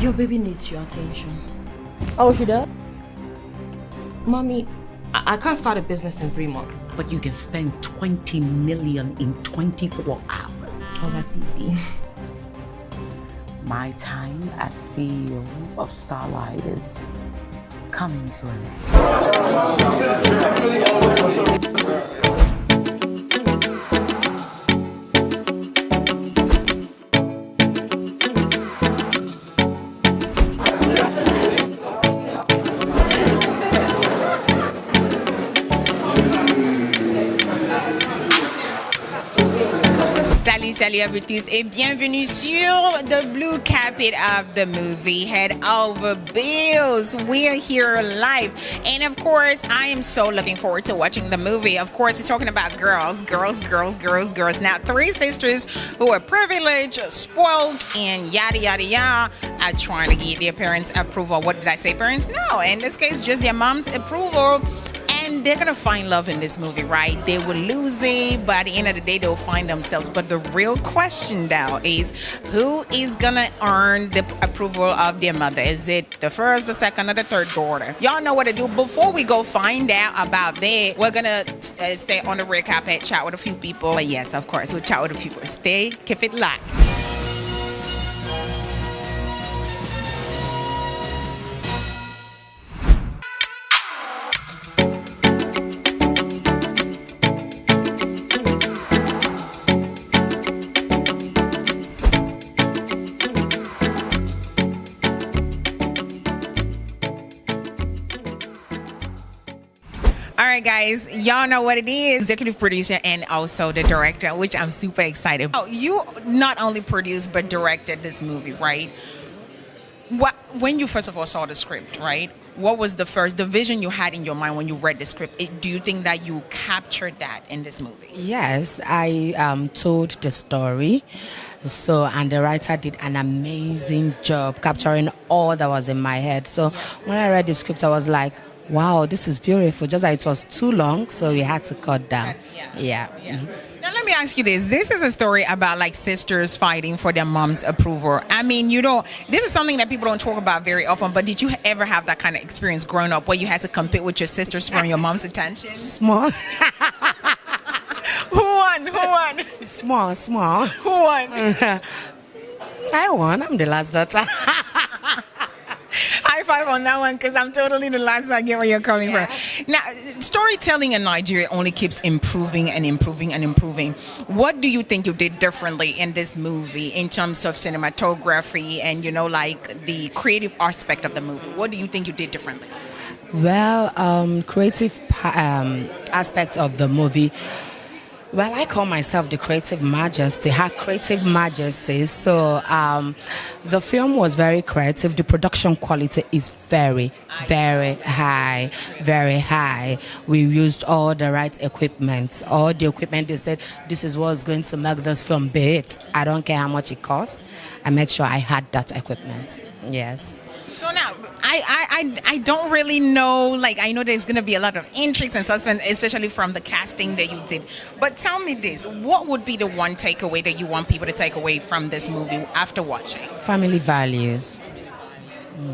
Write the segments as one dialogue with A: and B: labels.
A: Your baby needs your attention.
B: Oh, she does?
A: Mommy, I can't start a business in 3 months.
C: But you can spend 20 million in 24 hours.
A: Oh, that's easy.
C: My time as CEO of Starlight is coming to an end.
D: Salut à vous tous et bienvenue sur the blue carpet of the movie Head Over Bills. We're here live, and of course I am so looking forward to watching the movie. Of course, it's talking about girls. Now 3 sisters who are privileged, spoiled, and yada yada yada are trying to get their parents' approval. What did I say, parents? No, in this case just their mom's approval. And they're gonna find love in this movie, right? They will lose it, but at the end of the day, they'll find themselves. But the real question now is, who is gonna earn the approval of their mother? Is it the first, the second, or the third daughter? Y'all know what to do. Before we go find out about that, we're gonna stay on the red carpet, chat with a few people. But yes, of course, we'll chat with a few people. Stay, keep it locked. Alright guys, y'all know what it is. Executive producer and also the director, which I'm super excited. Oh, you not only produced but directed this movie, right? When you first of all saw the script, right? What was the vision you had in your mind when you read the script? Do you think that you captured that in this movie?
E: Yes, I told the story. So, and the writer did an amazing job capturing all that was in my head. So when I read the script, I was like, wow, this is beautiful. Just that it was too long, so we had to cut down. Yeah. Mm-hmm.
D: Now let me ask you this. This is a story about like sisters fighting for their mom's approval. I mean, this is something that people don't talk about very often, but did you ever have that kind of experience growing up where you had to compete with your sisters for your mom's attention?
E: Small.
D: Who won?
E: Small.
D: Who won?
E: I won. I'm the last daughter.
D: High five on that one, because I'm totally the last. I get where you're coming from. Now, storytelling in Nigeria only keeps improving and improving and improving. What do you think you did differently in this movie in terms of cinematography and, like the creative aspect of the movie? What do you think you did differently?
E: Well, creative aspect of the movie. Well, I call myself the creative majesty, her creative majesty. So the film was very creative. The production quality is very, very high, very high. We used all the right equipment. All the equipment they said, this is what's going to make this film big. I don't care how much it cost. I made sure I had that equipment. Yes.
D: So now, I don't really know, like, I know there's going to be a lot of intrigues and suspense, especially from the casting that you did. But tell me this, what would be the one takeaway that you want people to take away from this movie after watching?
E: Family values.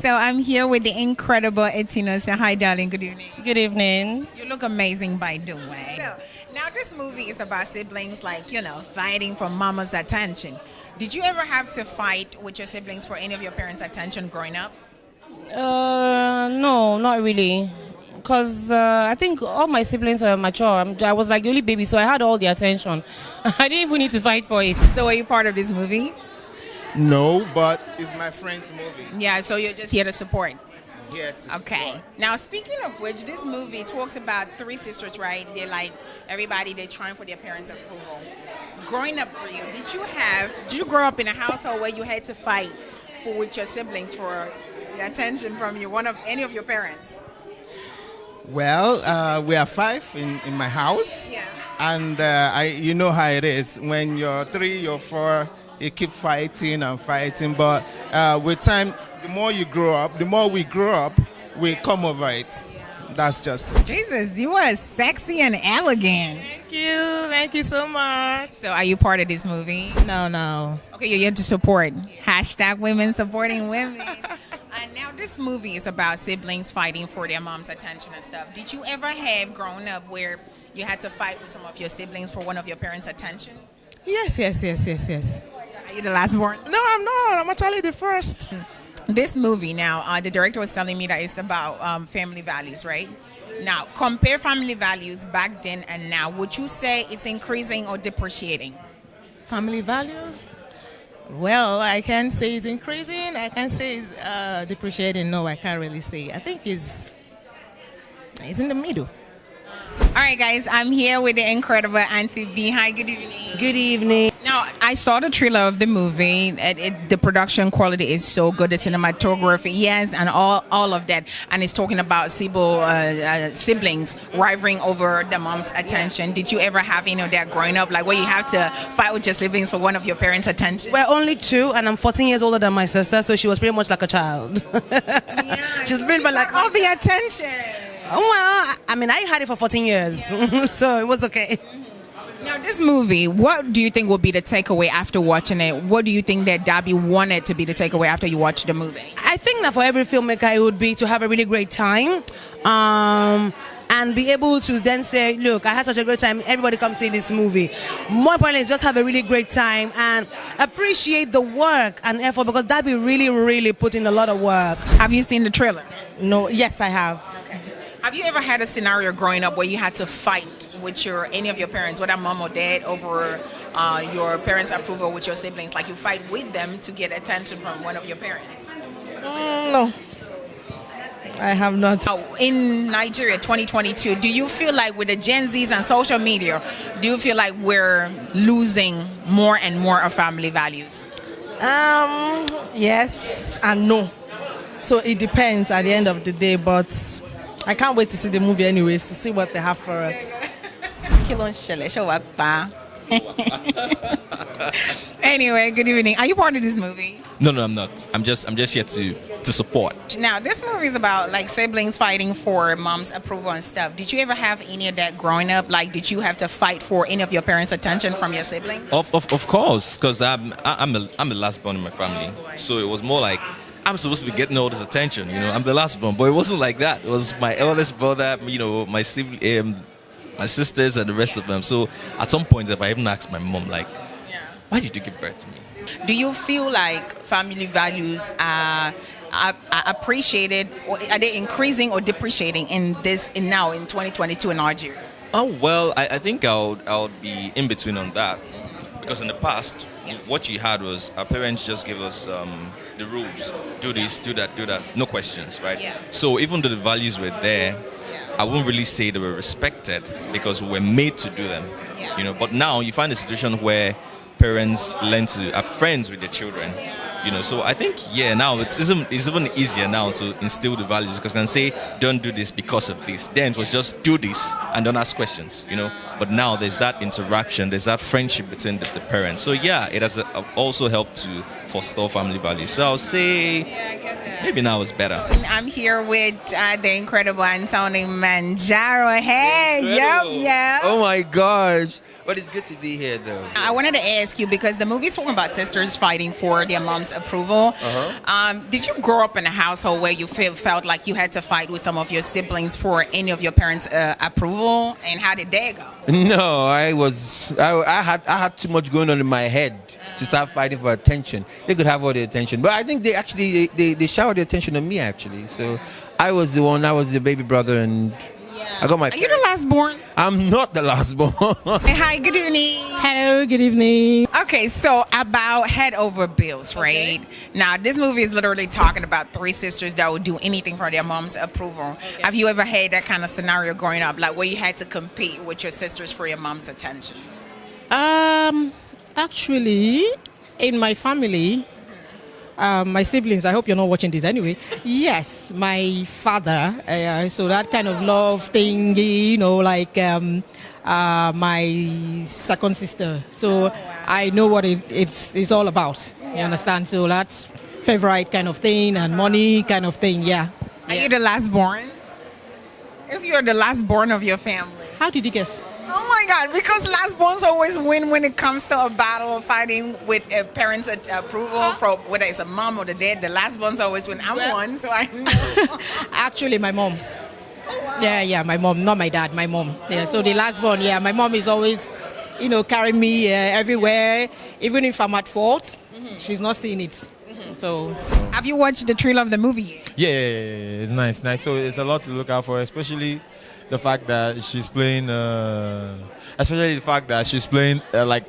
D: So I'm here with the incredible Etino. So hi, darling. Good evening.
B: Good evening.
D: You look amazing, by the way. So, now, this movie is about siblings, like, fighting for mama's attention. Did you ever have to fight with your siblings for any of your parents' attention growing up?
B: No, not really. Because I think all my siblings were mature. I was like the only baby, so I had all the attention. I didn't even need to fight for it.
D: So, are you part of this movie?
F: No, but it's my friend's movie.
D: Yeah, so you're just here to support.
F: Yes.
D: Okay. Now, speaking of which, this movie talks about 3 sisters, right? They're like they're trying for their parents' approval. Growing up for you, did you grow up in a household where you had to fight with your siblings for the attention from any of your parents?
F: Well, we are 5 in my house.
D: Yeah.
F: And you know how it is. When you're 3, you're 4, you keep fighting and fighting. But with time, the more we grow up, we come over it. That's just it.
D: Jesus, you are sexy and elegant.
F: Thank
G: Thank you so much.
D: So are you part of this movie?
G: No.
D: Okay, you're here to support. Hashtag women supporting women. And now this movie is about siblings fighting for their mom's attention and stuff. Did you ever have growing up where you had to fight with some of your siblings for one of your parents' attention?
G: Yes.
D: Are you the last born?
G: No, I'm not. I'm actually the first.
D: This movie now, the director was telling me that it's about family values, right? Now, compare family values back then and now. Would you say it's increasing or depreciating?
G: Family values? Well, I can say it's increasing. I can say it's depreciating. No, I can't really say. I think it's in the middle.
D: All right, guys, I'm here with the incredible Auntie B. Hi, good evening.
H: Good evening.
D: Now, I saw the trailer of the movie. The production quality is so good. The cinematography, yes, and all of that. And it's talking about siblings rivaling over the mom's attention. Did you ever have any of that growing up? Like where you have to fight with your siblings for one of your parents' attention?
H: We're only two, and I'm 14 years older than my sister, so she was pretty much like a child. She's pretty much like
D: all the attention.
H: Well, I mean, I had it for 14 years, so it was okay.
D: Now, this movie, what do you think will be the takeaway after watching it? What do you think that Dabby wanted to be the takeaway after you watched the movie?
H: I think that for every filmmaker, it would be to have a really great time. And be able to then say, look, I had such a great time, everybody come see this movie. More importantly is just have a really great time and appreciate the work and effort, because Dabby really put in a lot of work.
D: Have you seen the trailer?
H: No, yes, I have.
D: Okay. Have you ever had a scenario growing up where you had to fight with any of your parents, whether mom or dad, over your parents' approval with your siblings? Like you fight with them to get attention from one of your parents?
G: No, I have not.
D: Now, in Nigeria 2022, do you feel like with the Gen Zs and social media, do you feel like we're losing more and more of family values?
G: Yes and no. So it depends at the end of the day, but I can't wait to see the movie anyways, to see what they have for us.
D: Anyway, good evening. Are you part of this movie?
I: No, I'm not. I'm just here to support.
D: Now, this movie is about like siblings fighting for mom's approval and stuff. Did you ever have any of that growing up? Like, did you have to fight for any of your parents' attention from your siblings?
I: Of course, because I'm the last born in my family, so it was more like I'm supposed to be getting all this attention. You know, I'm the last born, but it wasn't like that. It was my eldest brother, you know, my sibling, my sisters, and the rest of them. So at some point, if I even asked my mom, like, why did you give birth to me?
D: Do you feel like family values are appreciated, or are they increasing or depreciating in 2022 in Nigeria?
I: Oh well, I think I'll be in between on that, because in the past, what you had was our parents just give us the rules: do this, do that, no questions, right?
D: Yeah.
I: So even though the values were there, I wouldn't really say they were respected because we were made to do them, you know. But now you find a situation where parents learn to have friends with their children, you know. So I think now it's even easier now to instill the values, because I can say don't do this because of this. Then it was just do this and don't ask questions, you know. But now there's that interaction, there's that friendship between the parents. So it has also helped to foster family values. So I'll say maybe now it's better.
D: I'm here with the incredible Anthony Manjaro. Hey, yep.
J: Oh my gosh. But it's good to be here, though.
D: I wanted to ask you, because the movie's talking about sisters fighting for their mom's approval. Did you grow up in a household where you felt like you had to fight with some of your siblings for any of your parents' approval? And how did that go?
J: No, I had too much going on in my head to start fighting for attention. They could have all the attention, but I think they showered the attention on me, actually. So I was the baby brother, and I got my.
D: Are you the last born?
J: I'm not the last born.
D: Hey, hi, good evening.
G: Hello, good evening.
D: Okay, so about head over bills, right? Okay. Now, this movie is literally talking about three sisters that would do anything for their mom's approval. Okay. Have you ever had that kind of scenario growing up, like where you had to compete with your sisters for your mom's attention?
G: Actually, in my family, my siblings, I hope you're not watching this anyway. Yes, my father, so that kind of love thing, you know, like my second sister. So I know what it's all about. You understand? So that's favorite kind of thing and money kind of thing, yeah.
D: Are you the last born? If you're the last born of your family.
G: How did you guess?
D: Oh my God, because last ones always win when it comes to a battle or fighting with parents' approval from whether it's a mom or the dad. The last ones always win. I'm one, so I know.
G: Actually, my mom. Yeah, my mom, not my dad, my mom. Yeah, so the last one, my mom is always, carrying me everywhere. Even if I'm at fault, she's not seeing it. So,
D: have you watched the trailer of the movie?
K: Yeah, it's nice. So it's a lot to look out for, especially the fact that she's playing, like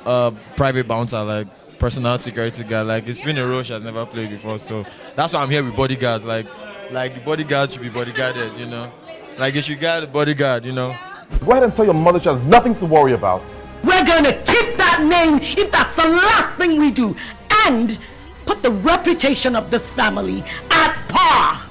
K: a private bouncer, like personal security guard. Like it's been a role she has never played before. So that's why I'm here with bodyguards. Like the bodyguard should be bodyguarded, Like you should guard the bodyguard,
L: Go ahead and tell your mother she has nothing to worry about.
M: We're gonna keep that name if that's the last thing we do, and put the reputation of this family at par.